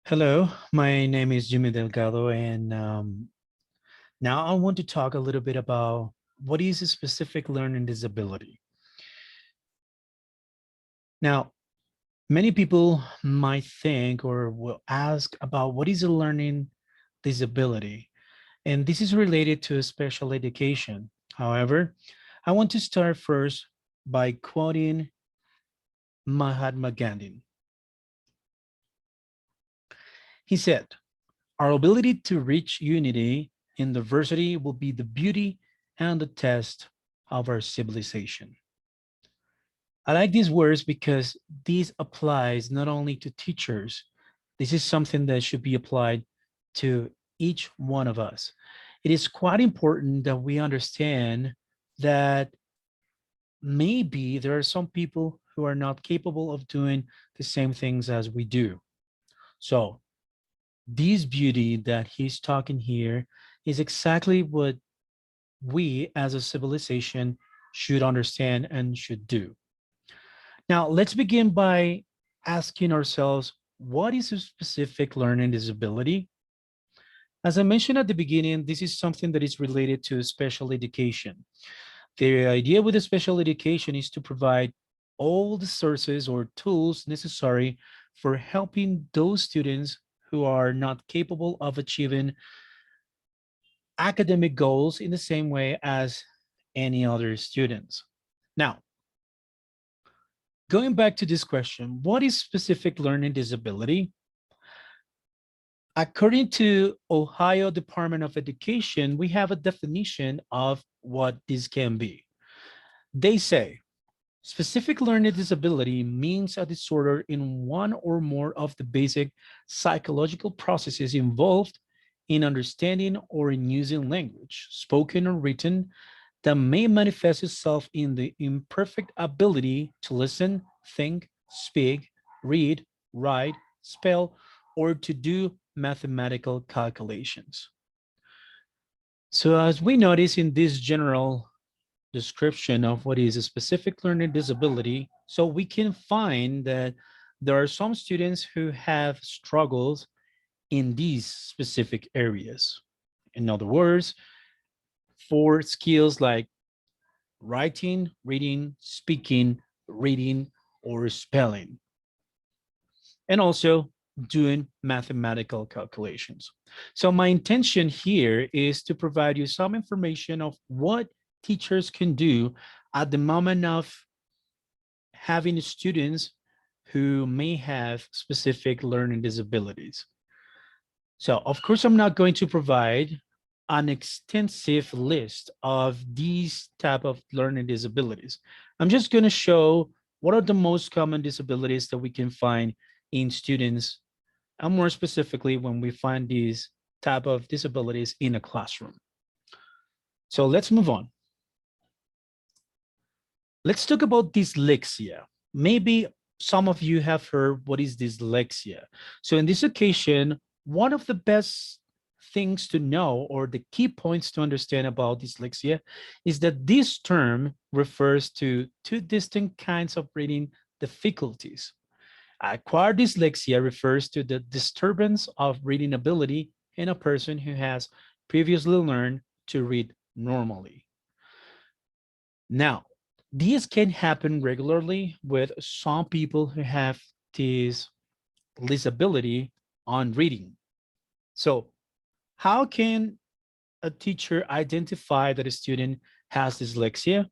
Hello, my name is Jimmy Delgado, and now I want to talk a little bit about what is a specific learning disability. Now, many people might think or will ask about what is a learning disability, and this is related to special education. However, I want to start first by quoting Mahatma Gandhi. He said, "Our ability to reach unity in diversity will be the beauty and the test of our civilization." I like these words because this applies not only to teachers, this is something that should be applied to each one of us. It is quite important that we understand that maybe there are some people who are not capable of doing the same things as we do. So this beauty that he's talking here is exactly what we as a civilization should understand and should do. Now, let's begin by asking ourselves, what is a specific learning disability? As I mentioned at the beginning, this is something that is related to special education. The idea with the special education is to provide all the sources or tools necessary for helping those students who are not capable of achieving academic goals in the same way as any other students. Now, going back to this question, what is specific learning disability? According to Ohio Department of Education, we have a definition of what this can be. They say, specific learning disability means a disorder in one or more of the basic psychological processes involved in understanding or in using language, spoken or written, that may manifest itself in the imperfect ability to listen, think, speak, read, write, spell, or to do mathematical calculations. So as we notice in this general description of what is a specific learning disability, so we can find that there are some students who have struggles in these specific areas. In other words, for skills like writing, reading, speaking, reading, or spelling, and also doing mathematical calculations. So my intention here is to provide you some information of what teachers can do at the moment of having students who may have specific learning disabilities. So of course, I'm not going to provide an extensive list of these type of learning disabilities. I'm just going to show what are the most common disabilities that we can find in students, and more specifically, when we find these type of disabilities in a classroom. So let's move on. Let's talk about dyslexia. Maybe some of you have heard what is dyslexia. So in this occasion, one of the best things to know or the key points to understand about dyslexia is that this term refers to two distinct kinds of reading difficulties. Acquired dyslexia refers to the disturbance of reading ability in a person who has previously learned to read normally. Now, this can happen regularly with some people who have this disability on reading. So how can a teacher identify that a student has dyslexia?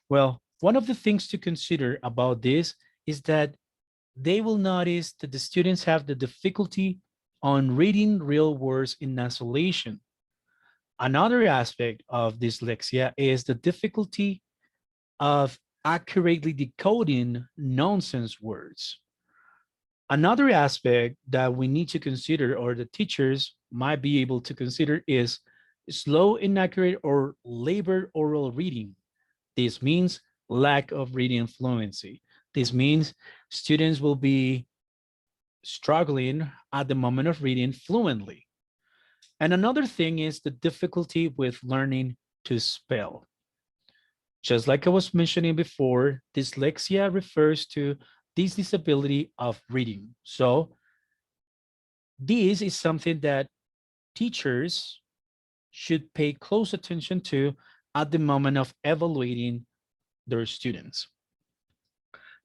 Well, one of the things to consider about this is that they will notice that the students have the difficulty on reading real words in isolation. Another aspect of dyslexia is the difficulty of accurately decoding nonsense words. Another aspect that we need to consider, or the teachers might be able to consider, is slow, inaccurate, or labored oral reading. This means lack of reading fluency. This means students will be struggling at the moment of reading fluently. And another thing is the difficulty with learning to spell. Just like I was mentioning before, dyslexia refers to this disability of reading. So This is something that teachers should pay close attention to at the moment of evaluating their students.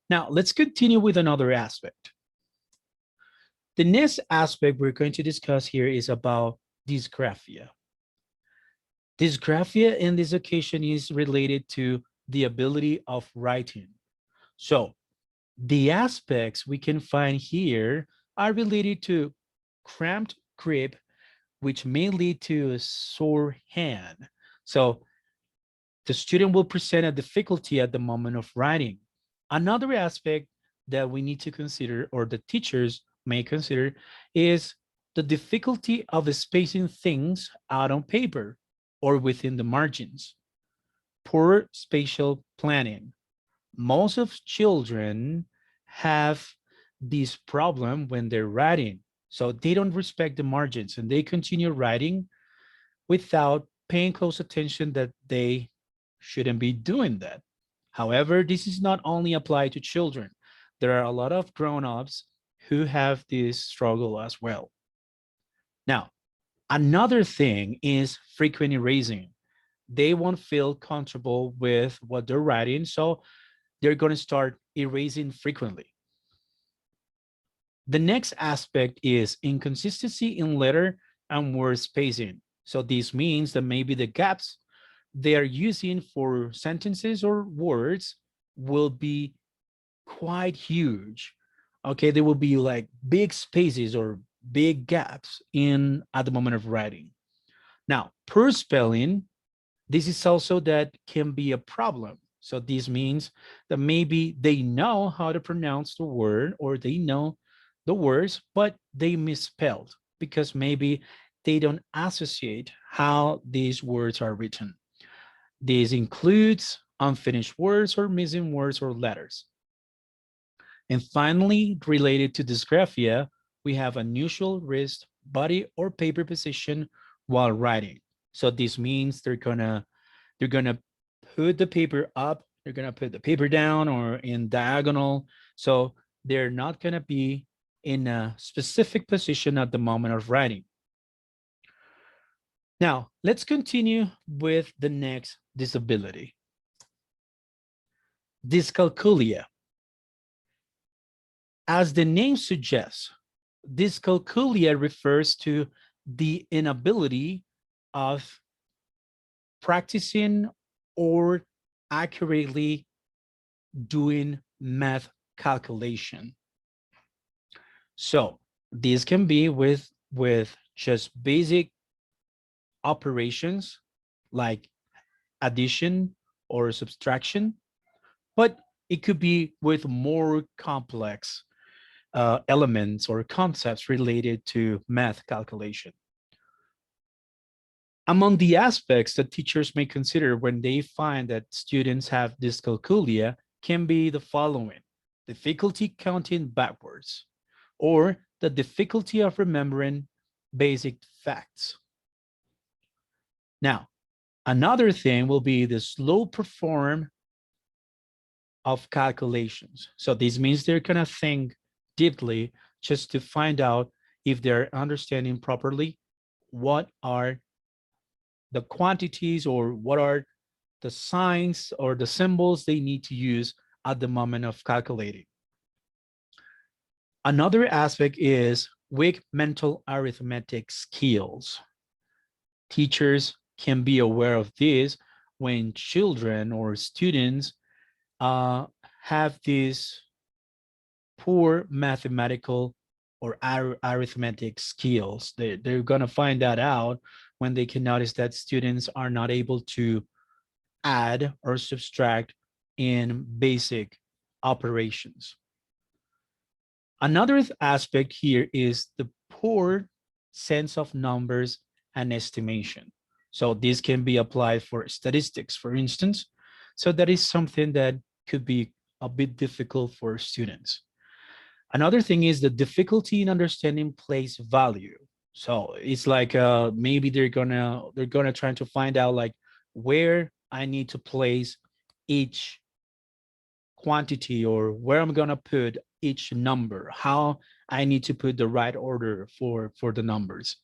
Now, let's continue with another aspect. The next aspect we're going to discuss here is about dysgraphia. Dysgraphia in this occasion is related to the ability of writing. So the aspects we can find here are related to cramped grip, which may lead to a sore hand. So the student will present a difficulty at the moment of writing. Another aspect that we need to consider, or the teachers may consider, is the difficulty of spacing things out on paper or within the margins. Poor spatial planning. Most of children have this problem when they're writing. So they don't respect the margins and they continue writing without paying close attention that they shouldn't be doing that. However, this is not only applied to children. There are a lot of grown-ups who have this struggle as well. Now, another thing is frequent erasing. They won't feel comfortable with what they're writing, so they're going to start erasing frequently. The next aspect is inconsistency in letter and word spacing. So this means that maybe the gaps they are using for sentences or words will be quite huge. Okay, there will be like big spaces or big gaps in at the moment of writing. Now, poor spelling, this is also that can be a problem. So this means that maybe they know how to pronounce the word or they know the words, but they misspelled because maybe they don't associate how these words are written. This includes unfinished words or missing words or letters. And finally, related to dysgraphia, we have unusual wrist, body, or paper position while writing. So this means they're gonna put the paper up, they're gonna put the paper down or in diagonal. So they're not gonna be in a specific position at the moment of writing. Now, let's continue with the next disability. Dyscalculia. As the name suggests, dyscalculia refers to the inability of practicing or accurately doing math calculation. So this can be with just basic operations like addition or subtraction, but it could be with more complex elements or concepts related to math calculation. Among the aspects that teachers may consider when they find that students have dyscalculia can be the following: difficulty counting backwards, or the difficulty of remembering basic facts. Now, another thing will be the slow perform of calculations. So this means they're gonna think deeply just to find out if they're understanding properly what are the quantities or what are the signs or the symbols they need to use at the moment of calculating. Another aspect is weak mental arithmetic skills. Teachers can be aware of this when children or students have these poor mathematical or arithmetic skills. They're going to find that out when they can notice that students are not able to add or subtract in basic operations. Another aspect here is the poor sense of numbers and estimation. So this can be applied for statistics, for instance. So that is something that could be a bit difficult for students. Another thing is the difficulty in understanding place value. So it's like maybe they're gonna try to find out like where I need to place each quantity or where I'm gonna put each number. How I need to put the right order for the numbers.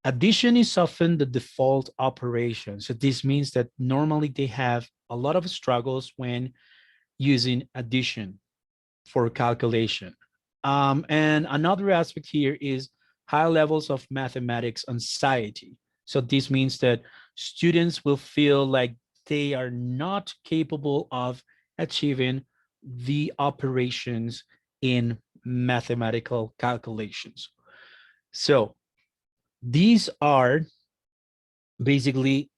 Addition is often the default operation. So this means that normally they have a lot of struggles when using addition for calculation. And another aspect here is high levels of mathematics anxiety. So this means that students will feel like they are not capable of achieving the operations in mathematical calculations. So these are basically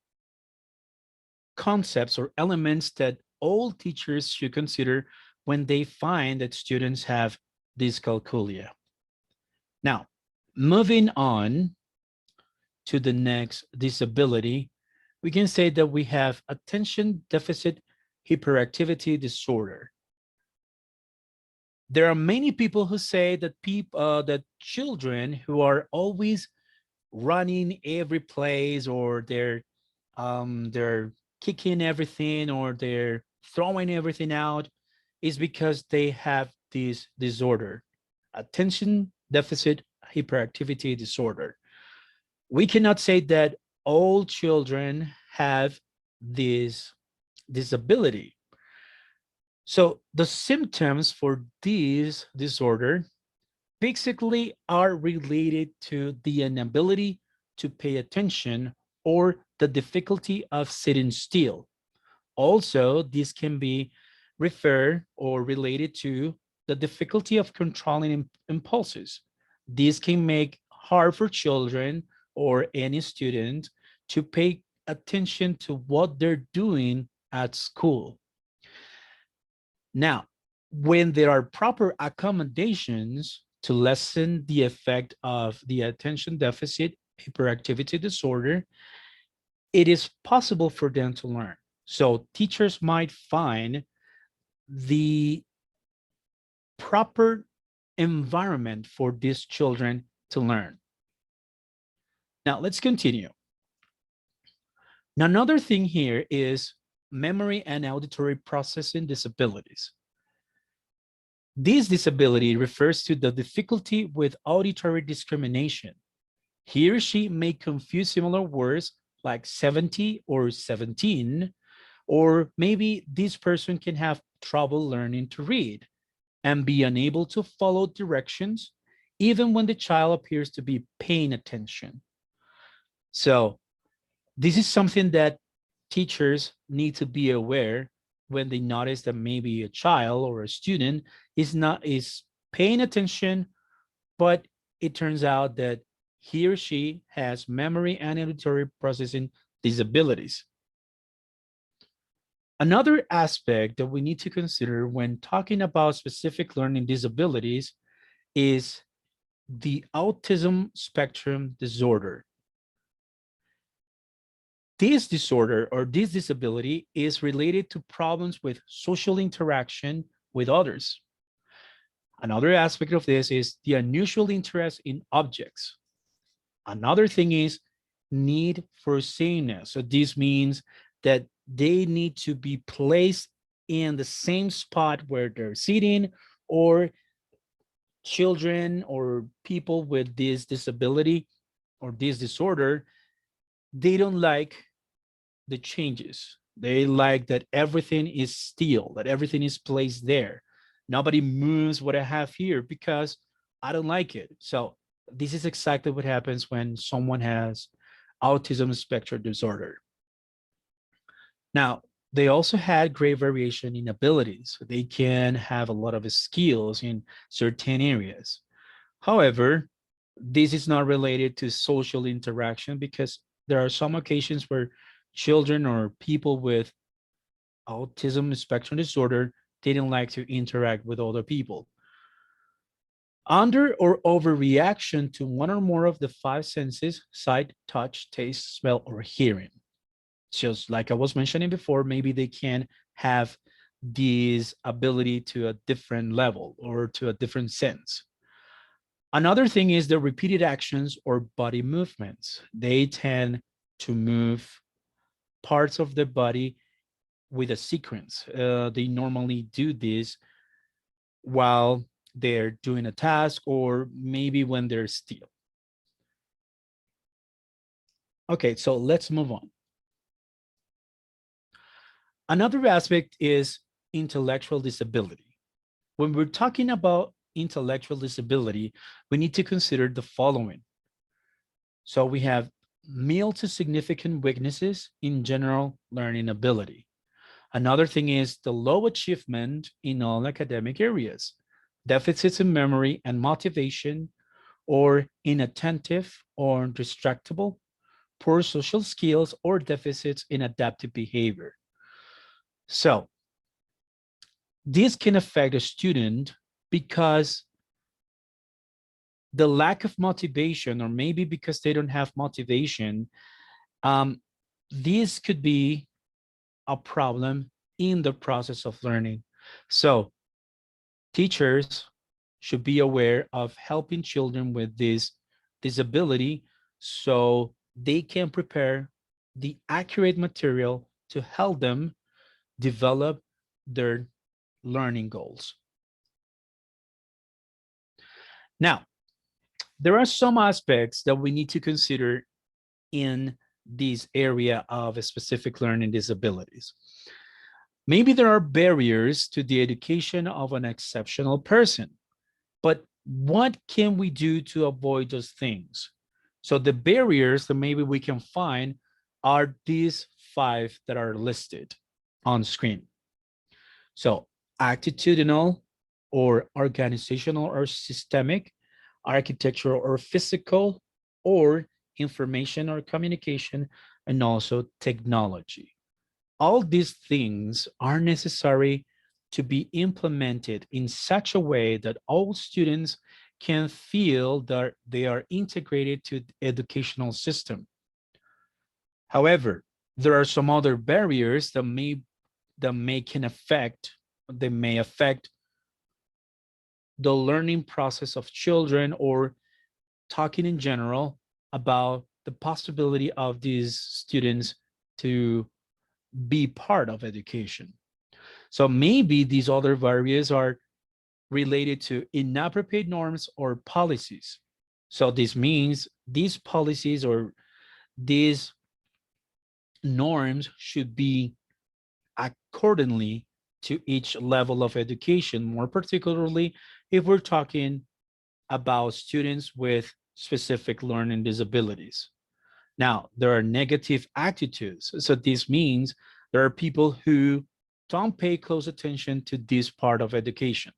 concepts or elements that all teachers should consider when they find that students have dyscalculia. Now, moving on to the next disability, we can say that we have attention deficit hyperactivity disorder. There are many people who say that that children who are always running every place, or they're kicking everything, or they're throwing everything out, is because they have this disorder, attention deficit hyperactivity disorder. We cannot say that all children have this disability. So the symptoms for this disorder basically are related to the inability to pay attention or the difficulty of sitting still. Also, this can be referred or related to the difficulty of controlling impulses. This can make hard for children or any student to pay attention to what they're doing at school. Now, when there are proper accommodations to lessen the effect of the attention deficit hyperactivity disorder, it is possible for them to learn. So teachers might find the proper environment for these children to learn. Now, let's continue. Now, another thing here is memory and auditory processing disabilities. This disability refers to the difficulty with auditory discrimination. He or she may confuse similar words like 70 or 17, or maybe this person can have trouble learning to read and be unable to follow directions, even when the child appears to be paying attention. So this is something that teachers need to be aware when they notice that maybe a child or a student is paying attention, but it turns out that he or she has memory and auditory processing disabilities. Another aspect that we need to consider when talking about specific learning disabilities is the autism spectrum disorder. This disorder or this disability is related to problems with social interaction with others. Another aspect of this is the unusual interest in objects. Another thing is need for sameness. So this means that they need to be placed in the same spot where they're sitting, or children or people with this disability or this disorder, they don't like the changes. They like that everything is still, that everything is placed there. Nobody moves what I have here because I don't like it. So this is exactly what happens when someone has autism spectrum disorder. Now, they also had great variation in abilities. They can have a lot of skills in certain areas. However, this is not related to social interaction, because there are some occasions where children or people with autism spectrum disorder didn't like to interact with other people. Under or overreaction to one or more of the five senses: sight, touch, taste, smell, or hearing. Just like I was mentioning before, maybe they can have this ability to a different level or to a different sense. Another thing is the repeated actions or body movements. They tend to move parts of the body with a sequence. They normally do this while they're doing a task, or maybe when they're still. Okay, so let's move on. Another aspect is intellectual disability. When we're talking about intellectual disability, we need to consider the following. So we have mild to significant weaknesses in general learning ability. Another thing is the low achievement in all academic areas, deficits in memory and motivation, or inattentive or distractible, poor social skills, or deficits in adaptive behavior. So this can affect a student because the lack of motivation, or maybe because they don't have motivation, this could be a problem in the process of learning. So teachers should be aware of helping children with this disability so they can prepare the accurate material to help them develop their learning goals. Now, there are some aspects that we need to consider in this area of specific learning disabilities. Maybe there are barriers to the education of an exceptional person, but what can we do to avoid those things? So the barriers that maybe we can find are these 5 that are listed on screen. So attitudinal or organizational or systemic, architectural or physical, or information or communication, and also technology. All these things are necessary to be implemented in such a way that all students can feel that they are integrated to the educational system. However, there are some other barriers that may affect the learning process of children, or talking in general about the possibility of these students to be part of education. So maybe these other barriers are related to inappropriate norms or policies. So this means these policies or these norms should be accordingly to each level of education, more particularly if we're talking about students with specific learning disabilities. Now, there are negative attitudes. So this means there are people who don't pay close attention to this part of education.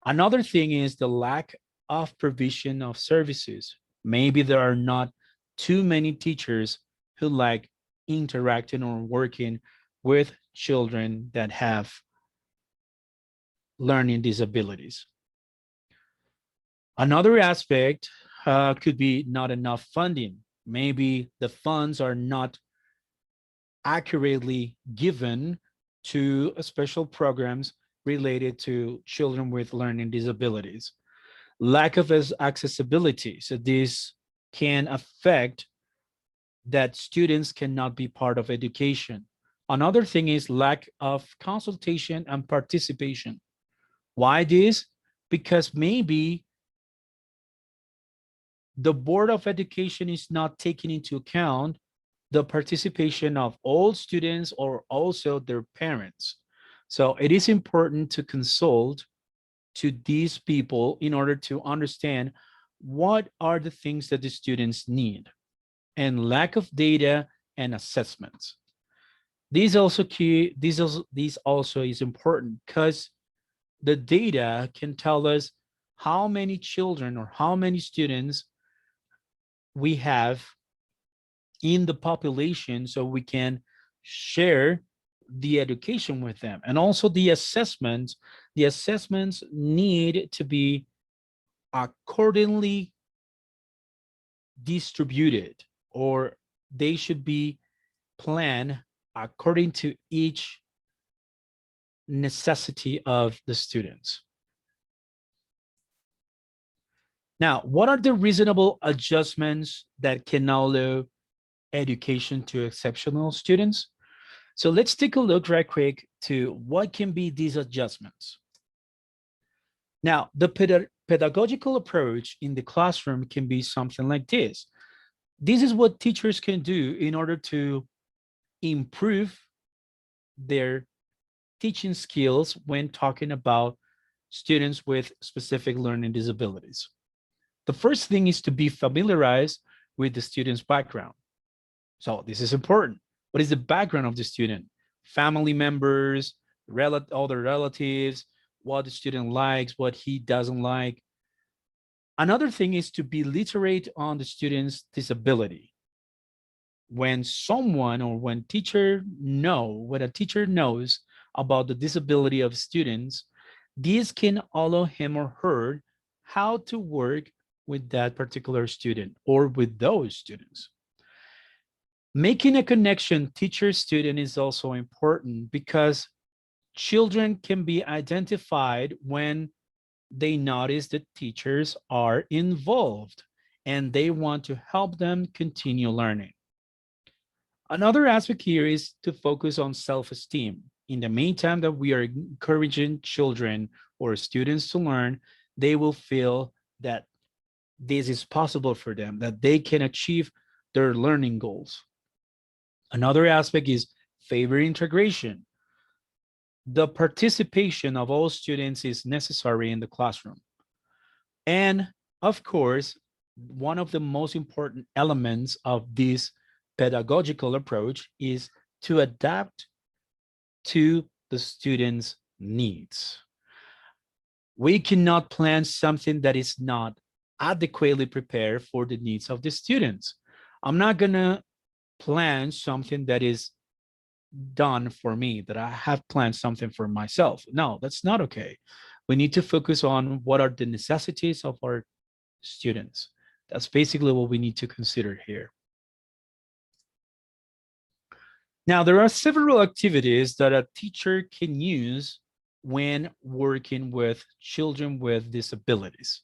Another thing is the lack of provision of services. Maybe there are not too many teachers who like interacting or working with children that have learning disabilities. Another aspect could be not enough funding. Maybe the funds are not accurately given to special programs related to children with learning disabilities. Lack of accessibility. So this can affect that students cannot be part of education. Another thing is lack of consultation and participation. Why this? Because maybe the Board of Education is not taking into account the participation of all students or also their parents. So it is important to consult to these people in order to understand what are the things that the students need, and lack of data and assessments. These also is important because the data can tell us how many children or how many students we have in the population, so we can share the education with them. And also the assessments need to be accordingly distributed, or they should be planned according to each necessity of the students. Now, what are the reasonable adjustments that can allow education to exceptional students? So let's take a look right quick to what can be these adjustments. Now, the pedagogical approach in the classroom can be something like this. This is what teachers can do in order to improve their teaching skills when talking about students with specific learning disabilities. The first thing is to be familiarized with the student's background. So this is important. What is the background of the student? Family members, other relatives, what the student likes, what he doesn't like. Another thing is to be literate on the student's disability. When someone or when a teacher knows about the disability of students, this can allow him or her how to work with that particular student or with those students. Making a connection teacher-student is also important because children can be identified when they notice that teachers are involved and they want to help them continue learning. Another aspect here is to focus on self-esteem. In the meantime that we are encouraging children or students to learn, they will feel that this is possible for them, that they can achieve their learning goals. Another aspect is favor integration. The participation of all students is necessary in the classroom. And of course, one of the most important elements of this pedagogical approach is to adapt to the students' needs. We cannot plan something that is not adequately prepared for the needs of the students. I'm not gonna plan something that is done for me, that I have planned something for myself. No, that's not okay. We need to focus on what are the necessities of our students. That's basically what we need to consider here. Now, there are several activities that a teacher can use when working with children with disabilities.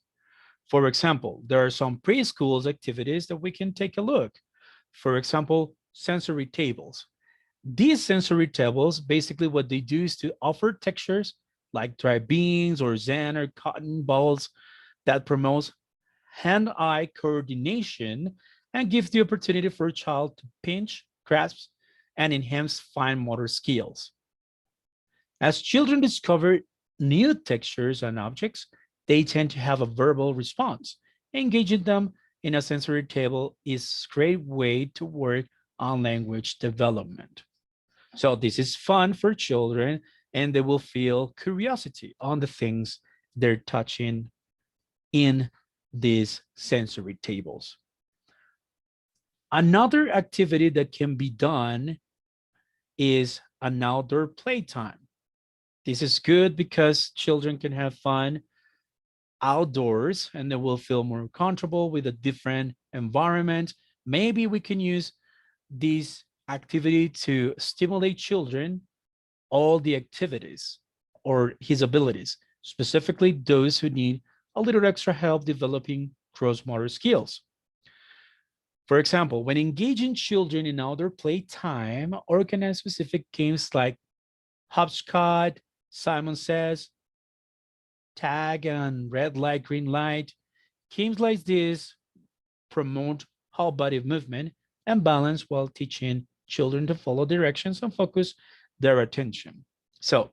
For example, there are some preschools activities that we can take a look. For example, sensory tables. These sensory tables, basically what they do is to offer textures like dry beans or Zen or cotton balls that promotes hand-eye coordination and gives the opportunity for a child to pinch, grasp, and enhance fine motor skills. As children discover new textures and objects, they tend to have a verbal response. Engaging them in a sensory table is a great way to work on language development. So this is fun for children and they will feel curiosity on the things they're touching in these sensory tables. Another activity that can be done is an outdoor playtime. This is good because children can have fun outdoors and they will feel more comfortable with a different environment. Maybe we can use this activity to stimulate children, all the activities or his abilities, specifically those who need a little extra help developing gross motor skills. For example, when engaging children in outdoor playtime, organize specific games like hopscotch, Simon Says, tag and red light, green light. Games like this promote whole body movement and balance while teaching children to follow directions and focus their attention. So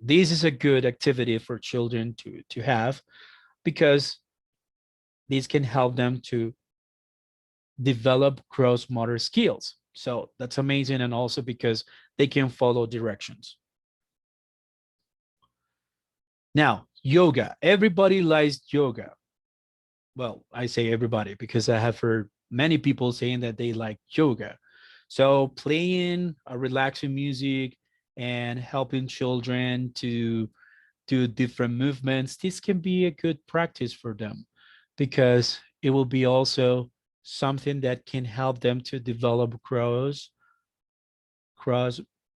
this is a good activity for children to have because this can help them to develop gross motor skills. So that's amazing. And also because they can follow directions. Now, yoga. Everybody likes yoga. Well, I say everybody because I have heard many people saying that they like yoga. So playing a relaxing music and helping children to do different movements, this can be a good practice for them because it will be also something that can help them to develop cross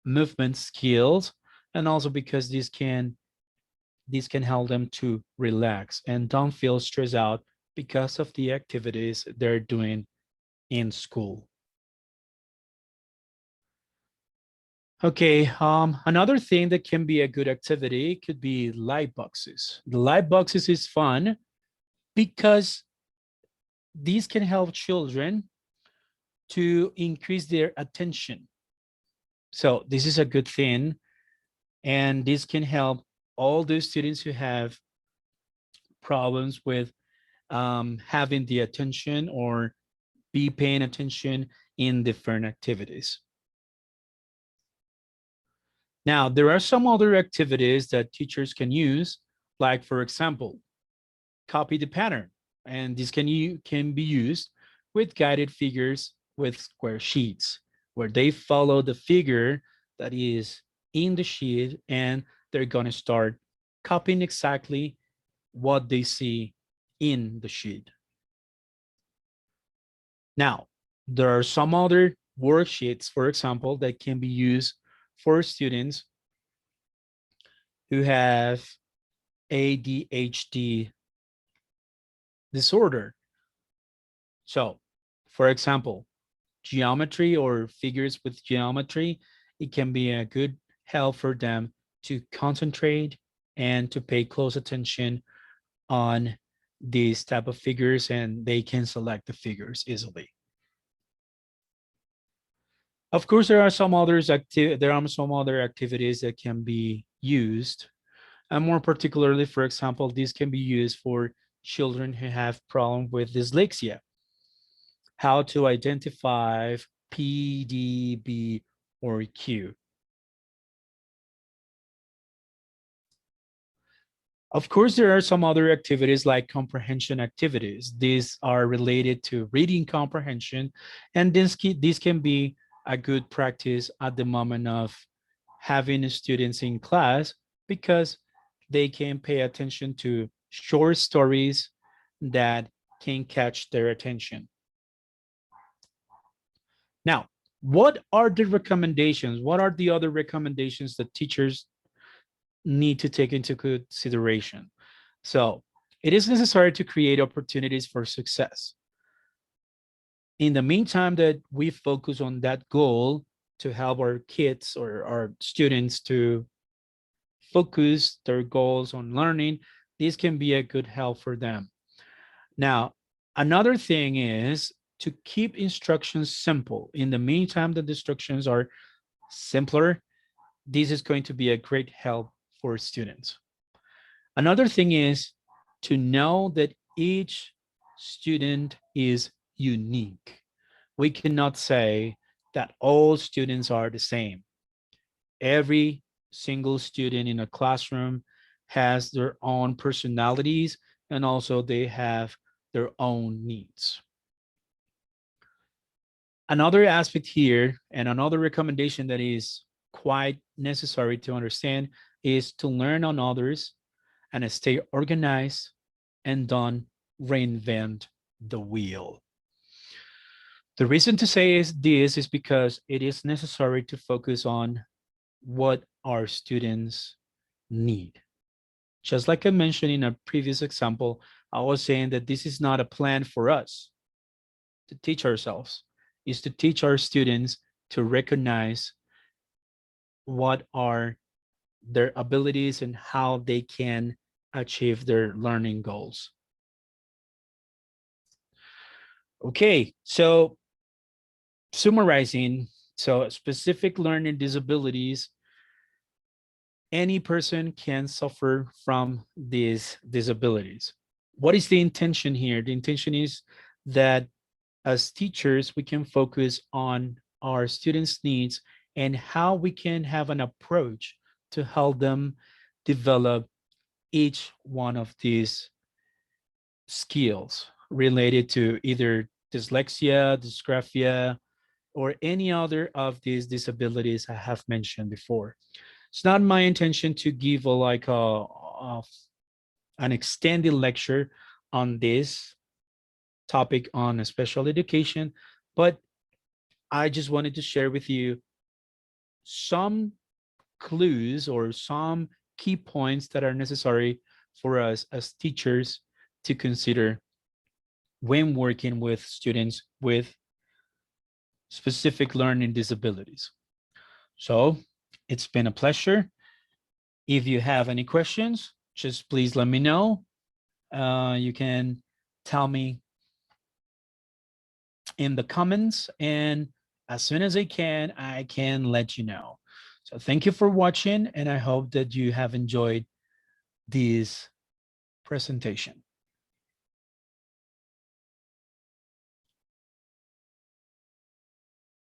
movement skills, and also because this can help them to relax and don't feel stressed out because of the activities they're doing in school. Okay, another thing that can be a good activity could be light boxes. The light boxes is fun because these can help children to increase their attention. So this is a good thing, and this can help all those students who have problems with having the attention or be paying attention in different activities. Now, there are some other activities that teachers can use, like, for example, copy the pattern. And this can be used with guided figures with square sheets, where they follow the figure that is in the sheet, and they're going to start copying exactly what they see in the sheet. Now, there are some other worksheets, for example, that can be used for students who have ADHD disorder. So, for example, geometry or figures with geometry, it can be a good help for them to concentrate and to pay close attention on these type of figures, and they can select the figures easily. Of course, there are some other activities that can be used, and more particularly, for example, these can be used for children who have problem with dyslexia. How to identify P, D, B, or Q. Of course, there are some other activities like comprehension activities. These are related to reading comprehension, and this can be a good practice at the moment of having students in class, because they can pay attention to short stories that can catch their attention. Now, what are the recommendations? What are the other recommendations that teachers need to take into consideration? So it is necessary to create opportunities for success. In the meantime that we focus on that goal to help our kids or our students to focus their goals on learning, this can be a good help for them. Now, another thing is to keep instructions simple. In the meantime that the instructions are simpler, this is going to be a great help for students. Another thing is to know that each student is unique. We cannot say that all students are the same. Every single student in a classroom has their own personalities, and also they have their own needs. Another aspect here, and another recommendation that is quite necessary to understand, is to learn on others and stay organized and don't reinvent the wheel. The reason to say this is because it is necessary to focus on what our students need. Just like I mentioned in a previous example, I was saying that this is not a plan for us to teach ourselves, is to teach our students to recognize what are their abilities and how they can achieve their learning goals. Okay, so summarizing, so specific learning disabilities, any person can suffer from these disabilities. What is the intention here? The intention is that as teachers, we can focus on our students' needs and how we can have an approach to help them develop each one of these skills related to either dyslexia, dysgraphia, or any other of these disabilities I have mentioned before. It's not my intention to give an extended lecture on this topic on special education, but I just wanted to share with you some clues or some key points that are necessary for us as teachers to consider when working with students with specific learning disabilities. So It's been a pleasure. If you have any questions, just please let me know. You can tell me in the comments, and as soon as I can let you know. So thank you for watching, and I hope that you have enjoyed this presentation.